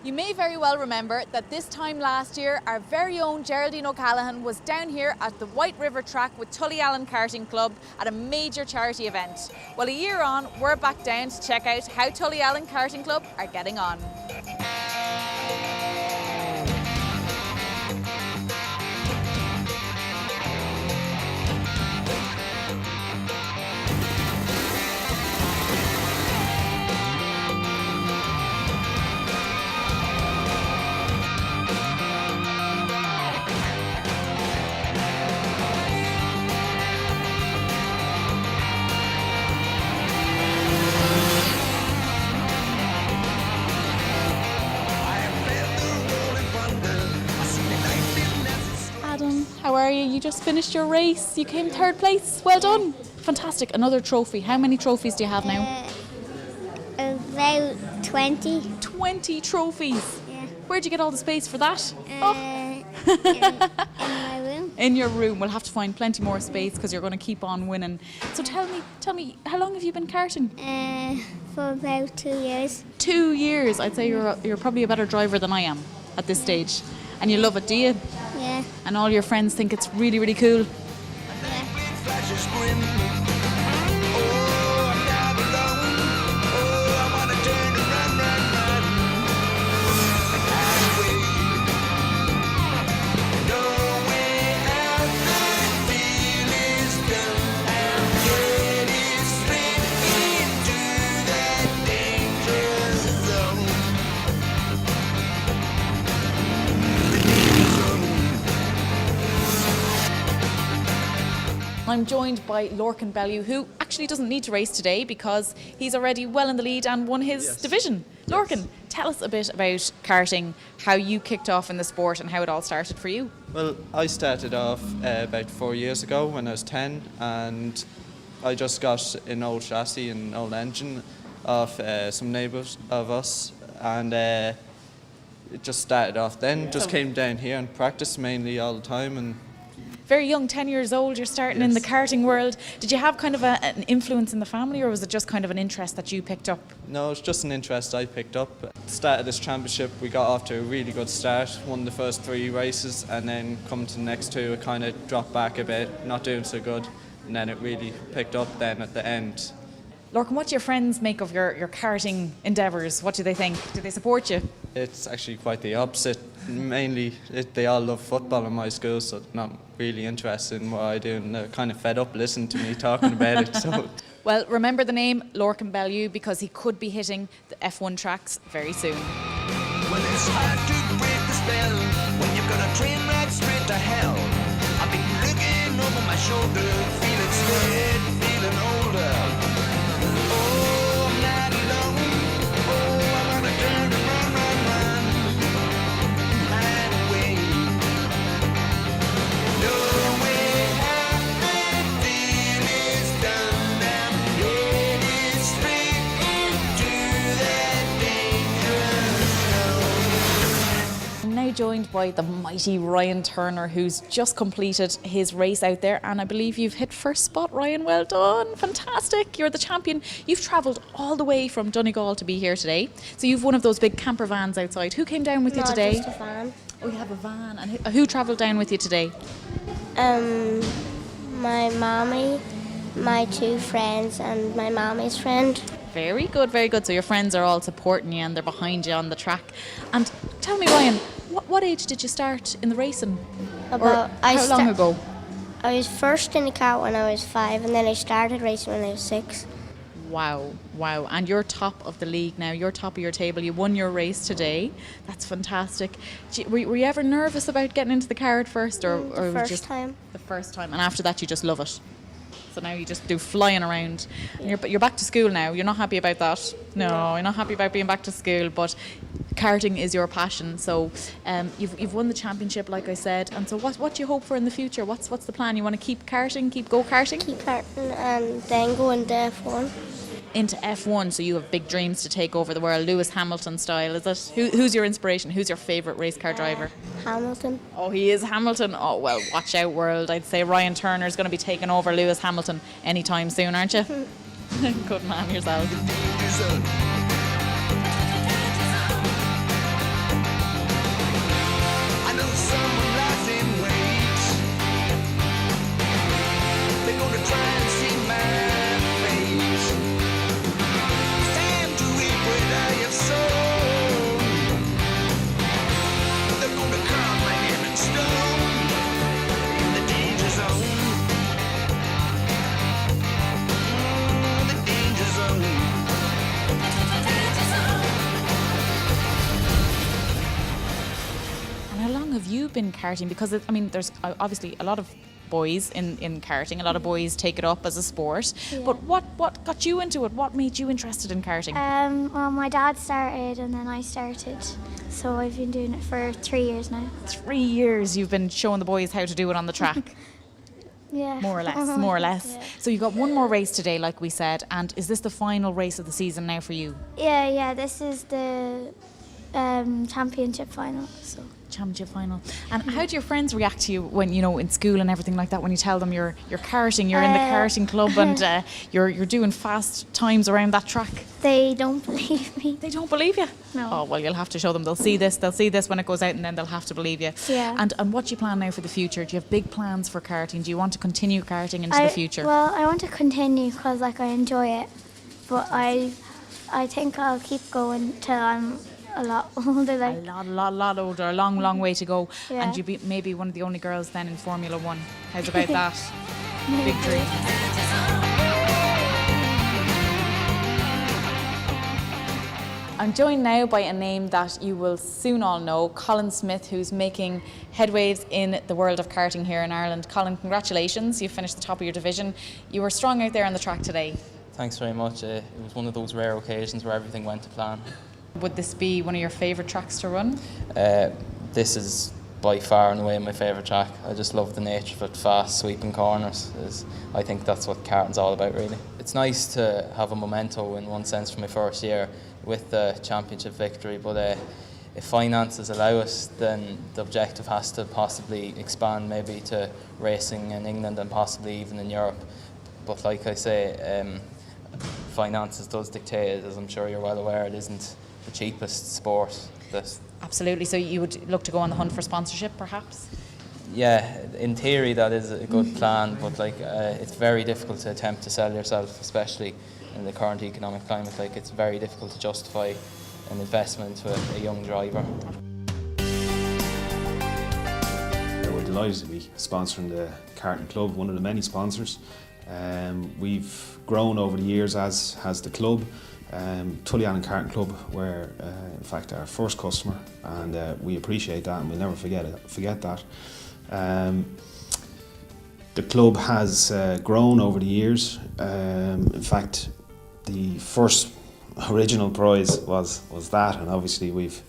You may very well remember that this time last year, our very own Geraldine O'Callaghan was down here at the White River track with Tullyallen Karting Club at a major charity event. Well, a year on, we're back down to check out how Tullyallen Karting Club are getting on. How are you? You just finished your race. You came third place. Well done. Fantastic. Another trophy. How many trophies do you have now? About 20. 20 trophies. Yeah. Where'd you get all the space for that? In my room. In your room. We'll have to find plenty more space because you're going to keep on winning. So tell me, how long have you been karting? For about 2 years. 2 years. I'd say you're probably a better driver than I am at this stage. And you love it, do you? Yeah. And all your friends think it's really, really cool. I'm joined by Lorcan Bellew, who actually doesn't need to race today because he's already well in the lead and won his division. Lorcan, tell us a bit about karting, how you kicked off in the sport and how it all started for you. Well, I started off about 4 years ago when I was 10, and I just got an old chassis and an old engine off some neighbours of us, and it just started off then. Just came down here and practiced mainly all the time. And very young, 10 years old, you're starting in the karting world. Did you have kind of an influence in the family, or was it just kind of an interest that you picked up? No, it's just an interest I picked up. At the start of this championship, we got off to a really good start, won the first 3 races, and then come to the next 2, it kind of dropped back a bit, not doing so good, and then it really picked up then at the end. Lorcan, what do your friends make of your karting endeavours? What do they think? Do they support you? It's actually quite the opposite. Mainly, they all love football in my school, so they're not really interested in what I do, and they're kind of fed up listening to me talking about it. So. Well, remember the name Lorcan Bellew because he could be hitting the F1 tracks very soon. Well, it's hard to break the spell when you've got a train ride straight to hell. I've been looking over my shoulder, feeling scared, feeling older. Oh, I'm not alone. Oh, I wanna turn and run and away. No way out the deal is done. I'm headed straight into that dangerous zone. I'm now joined by the mighty Ryan Turner, who's just completed his race out there, and I believe you've hit first spot, Ryan. Well done, fantastic, you're the champion. You've travelled all the way from Donegal to be here today, so you've one of those big camper vans outside. Who came down with you today? Just a van. Oh, you have a van. And who travelled down with you today? My mommy, my 2 friends, and my mommy's friend. Very good, very good. So your friends are all supporting you and they're behind you on the track. And tell me, Ryan, what age did you start in the racing? How long ago? I was first in the car when I was 5, and then I started racing when I was 6. Wow. And you're top of the league now. You're top of your table. You won your race today. That's fantastic. Were you ever nervous about getting into the car at first? Or The first time. The first time. And after that, you just love it. So now you just do flying around. And you're back to school now. You're not happy about that? No, you're not happy about being back to school. But karting is your passion. So you've won the championship, like I said. And so what do you hope for in the future? What's the plan? You want to keep karting, keep go-karting? Keep karting and then go into F1. Into F1, so you have big dreams to take over the world, Lewis Hamilton style, is it? Who's your inspiration? Who's your favourite race car driver? Hamilton. Oh, he is Hamilton. Oh, well, watch out, world. I'd say Ryan Turner is going to be taking over Lewis Hamilton anytime soon, aren't you? Good man yourself. have you been karting? Because there's obviously a lot of boys in karting. A lot of boys take it up as a sport. Yeah. But what got you into it? What made you interested in karting? Well, my dad started and then I started. So I've been doing it for 3 years now. 3 years you've been showing the boys how to do it on the track. Yeah. More or less. Yeah. So you've got one more race today, like we said, and is this the final race of the season now for you? Yeah, this is the championship final. So. Championship final. And how do your friends react to you when, in school and everything like that, when you tell them you're karting, you're in the karting club and you're doing fast times around that track? They don't believe me. They don't believe you? No. Oh, well, you'll have to show them. They'll see this when it goes out, and then they'll have to believe you. Yeah. And what do you plan now for the future? Do you have big plans for karting? Do you want to continue karting into the future? Well, I want to continue because I enjoy it. But I think I'll keep going till I'm a lot older. A lot older, a long way to go. Yeah. And you'll be maybe one of the only girls then in Formula 1. How's about that? Big dream. I'm joined now by a name that you will soon all know, Colin Smith, who's making headwaves in the world of karting here in Ireland. Colin, congratulations. You finished the top of your division. You were strong out there on the track today. Thanks very much. It was one of those rare occasions where everything went to plan. Would this be one of your favourite tracks to run? This is by far and away my favourite track. I just love the nature of it, fast, sweeping corners. I think that's what karting's all about, really. It's nice to have a memento in one sense for my first year with the championship victory, but if finances allow us, then the objective has to possibly expand maybe to racing in England and possibly even in Europe. But like I say, finances does dictate, as I'm sure you're well aware, it isn't the cheapest sport. Absolutely. So you would look to go on the hunt for sponsorship, perhaps? Yeah, in theory that is a good plan, but it's very difficult to attempt to sell yourself, especially in the current economic climate. It's very difficult to justify an investment to a young driver. We're delighted to be sponsoring the karting club, one of the many sponsors. We've grown over the years, as has the club. Tulliannon Karting Club were in fact our first customer, and we appreciate that and we'll never forget that. The club has grown over the years. In fact, the first original prize was that, and obviously we've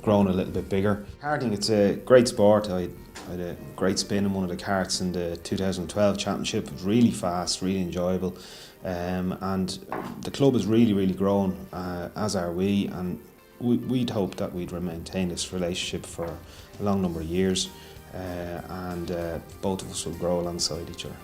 grown a little bit bigger. Karting, it's a great sport. I had a great spin in one of the karts in the 2012 championship. It was really fast, really enjoyable. And the club has really grown, as are we, and we'd hope that we'd maintain this relationship for a long number of years, and both of us will grow alongside each other.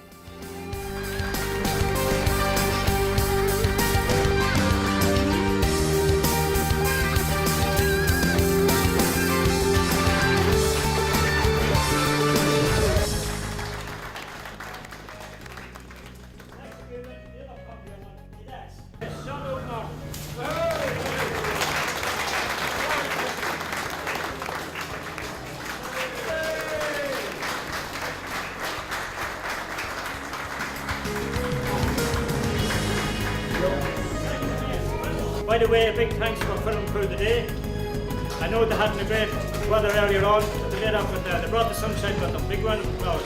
By the way, a big thanks for putting through the day. I know they hadn't a great weather earlier on, but they did have it there. They brought the sunshine with them. Big round of applause.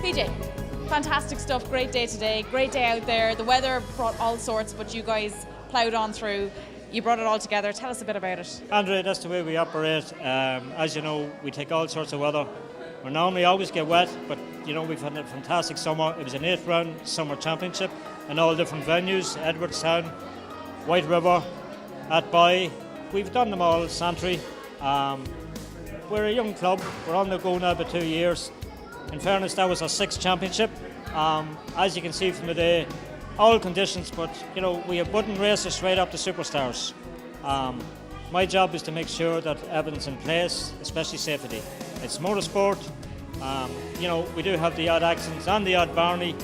PJ, fantastic stuff. Great day today. Great day out there. The weather brought all sorts, but you guys ploughed on through. You brought it all together. Tell us a bit about it. Andre, that's the way we operate. As you know, we take all sorts of weather. We normally always get wet, but we've had a fantastic summer. It was an 8th round summer championship in all different venues: Edwardstown, White River, Atby. We've done them all, Santry. We're a young club. We're on the go now about 2 years. In fairness, that was our 6th championship. As you can see from the day, all conditions, but we have wooden racers straight up to superstars. My job is to make sure that everything's in place, especially safety. It's motorsport. We do have the odd accidents and the odd Barney,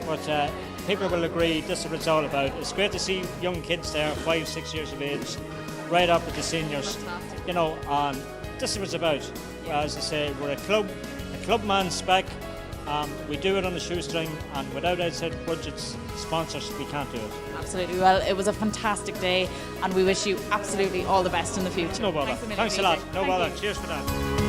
but people will agree this is what it's all about. It's great to see young kids there, 5, 6 years of age, right up with the seniors. And this is what it's about. As I say, we're a club man spec, We do it on the shoestring, and without outside budgets, sponsors, we can't do it. Absolutely. Well, it was a fantastic day, and we wish you absolutely all the best in the future. No bother. Thanks a million, Thanks a lot. BJ. No Thank bother. you. Cheers for that.